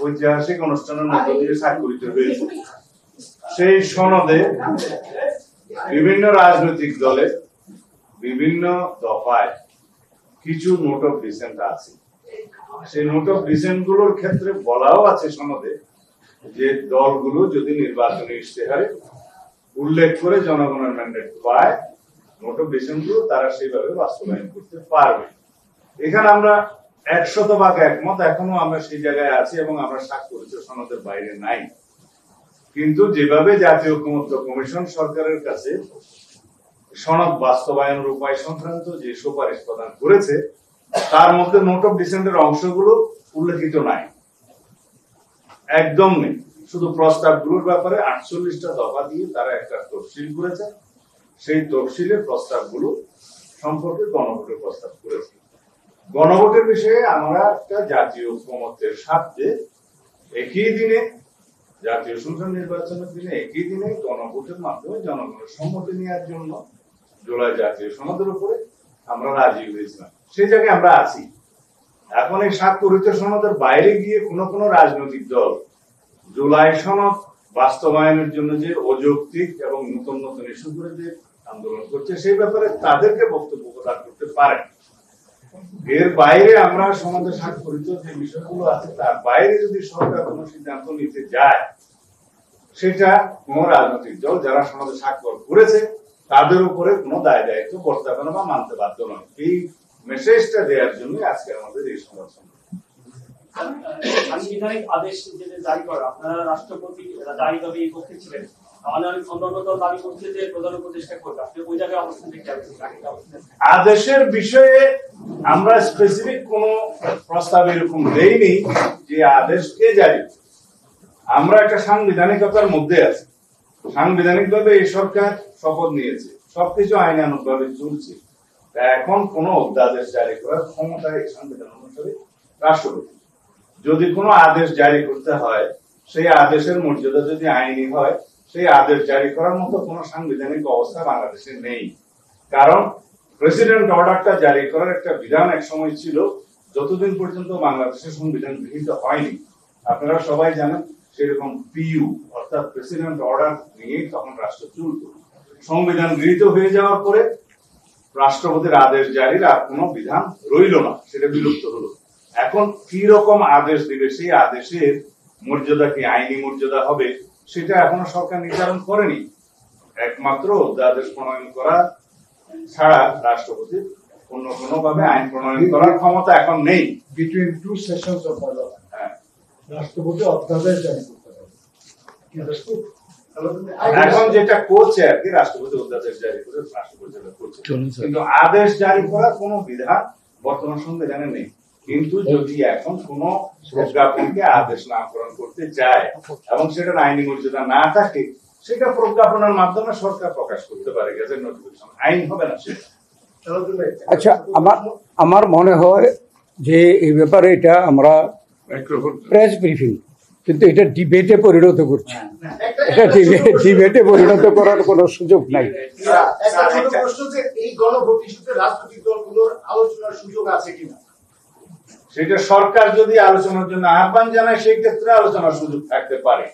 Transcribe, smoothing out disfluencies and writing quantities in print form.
ঐতিহাসিক অনুষ্ঠানের মধ্য দিয়ে স্বাক্ষরিত হয়েছে। সেই সনদে বিভিন্ন রাজনৈতিক দলের বিভিন্ন দফায় কিছু নোট অফ ডিসেন্ট আছে। সেই নোট অফ ডিসেন্ট গুলোর ক্ষেত্রে বলাও আছে সনদে যে দলগুলো যদি নির্বাচনী ইশতেহারে উল্লেখ করে জনগণের ম্যান্ডেট পায়, নোট অফ ডিসেন্ট গুলো তারা সেইভাবে বাস্তবায়ন করতে পারবে। এখানে আমরা 100% একমত। এখনো আমরা সেই জায়গায় আছি এবং আমরা স্বাক্ষরিত সনদের বাইরে নাই। কিন্তু যেভাবে জাতীয় ঐকমত্য কমিশন সরকারের কাছে সনদ বাস্তবায়নের উপায় সংক্রান্ত যে সুপারিশ প্রদান করেছে, তার মধ্যে নোট অফ ডিসেন্টের অংশগুলো উল্লেখিত নাই, একদম নেই। শুধু প্রস্তাবগুলোর ব্যাপারে 48টা দফা দিয়ে তারা একটা তফসিল করেছে। সেই তফসিলের প্রস্তাবগুলো সম্পর্কে গণভোটের প্রস্তাব করেছে। গণভোটের বিষয়ে আমরা একটা জাতীয় ঐকমত্যের স্বার্থে একই দিনে জাতীয় সংসদ নির্বাচনের দিনে একই দিনে গণভোটের মাধ্যমে জনগণের সম্মতি নেওয়ার জন্য জুলাই জাতীয় সনদের উপরে আমরা রাজি হয়েছিলাম। সেই জায়গায় আমরা আছি। এখন এই স্বাক্ষরিত সনদের বাইরে গিয়ে কোন রাজনৈতিক দল জুলাই সনদ বাস্তবায়নের জন্য যে অযৌক্তিক এবং নতুন নতুন ইস্যু করে যে আন্দোলন করছে, সেই ব্যাপারে তাদেরকে বক্তব্য প্রদান করতে পারেন। এর বাইরে আমরা সনদে স্বাক্ষরিত যে বিষয়গুলো আছে তার বাইরে যদি সরকার কোন সিদ্ধান্ত নিতে যায়, সেটা কোন রাজনৈতিক দল যারা সনদে স্বাক্ষর করেছে তাদের উপরে কোনো দায় দায়িত্ব বর্তাবে না বা মানতে বাধ্য নয়। এই মেসেজটা দেওয়ার জন্য আজকে আমাদের এই সংগঠন। সাংবিধানিক আদেশ জারি করা, আপনারা রাষ্ট্রপতি জারিভাবে এই পক্ষে ছিলেন, আমাদের অন্যান্য দল দাবি করছে যে প্রধান উপদেষ্টা করবে। আপনি ওই জায়গায় অবস্থান দেখতে পাচ্ছেন? আদেশের বিষয়ে আমরা স্পেসিফিক কোন প্রস্তাব এরকম দেইনি যে আদেশ কে জারি। আমরা একটা সাংবিধানিকতার মধ্যে আছি। সাংবিধানিক ভাবে এই সরকার শপথ নিয়েছে, সবকিছু আইনানুগ ভাবে চলছে। এখন কোন অধ্যাদেশ জারি করার ক্ষমতা এই সংবিধান অনুসারে রাষ্ট্রপতি। যদি কোনো আদেশ জারি করতে হয়, সেই আদেশের মর্যাদা যদি আইনি হয়, সেই আদেশ জারি করার মতো কোন সাংবিধানিক অবস্থা বাংলাদেশে নেই। কারণ প্রেসিডেন্ট অর্ডারটা জারি করার একটা বিধান এক সময় ছিল, যতদিন পর্যন্ত বাংলাদেশের সংবিধান গৃহীত হয়নি। আপনারা সবাই জানেন, সেরকম পিইউ অর্থাৎ প্রেসিডেন্ট অর্ডার নিয়ে তখন রাষ্ট্র চলত। সংবিধান গৃহীত হয়ে যাওয়ার পরে রাষ্ট্রপতির আদেশ জারির আর কোনো বিধান রইল না, সেটা বিলুপ্ত হলো। এখন কি রকম আদেশ দিবে, সেই আদেশের মর্যাদা কি আইনি মর্যাদা হবে, সেটা এখনো সরকার নির্ধারণ করেনি। একমাত্র অধ্যাদেশ প্রণয়ন করা ছাড়া রাষ্ট্রপতির অন্য কোনো ভাবে আইন প্রণয়ন করার ক্ষমতা এখন নেই। Between two sessions of parliament রাষ্ট্রপতি অধ্যাদেশ জারি করতে পারে। এখন যেটা করছে আর কি, রাষ্ট্রপতি অধ্যাদেশ জারি করে রাষ্ট্রপতি করছে, কিন্তু আদেশ জারি করার কোন বিধান বর্তমান সংবিধানে নেই। কিন্তু যদি এখন কোন প্রজ্ঞাপনকে আদেশ নামকরণ করতে চায় এবং সেটার আইনি মর্যাদা না থাকে, সেটা প্রজ্ঞাপনের মাধ্যমে সরকার প্রকাশ করতে পারে, গেজেট নোটিফিকেশন, আইন হবে না সেটা। আচ্ছা, আমার মনে হয় যে এই ব্যাপারে এটা আমরা প্রেস ব্রিফিং, কিন্তু এটা ডিবেটে পরিণত করছি। এটা ডিবেটে পরিণত করার কোনো সুযোগ নাই। এই গণভোট ইস্যুতে রাজনৈতিক দলগুলোর আলোচনার সুযোগ আছে কিনা, সেটা সরকার যদি আলোচনার জন্য আহ্বান জানায়, সেই ক্ষেত্রে আলোচনার সুযোগ থাকতে পারে।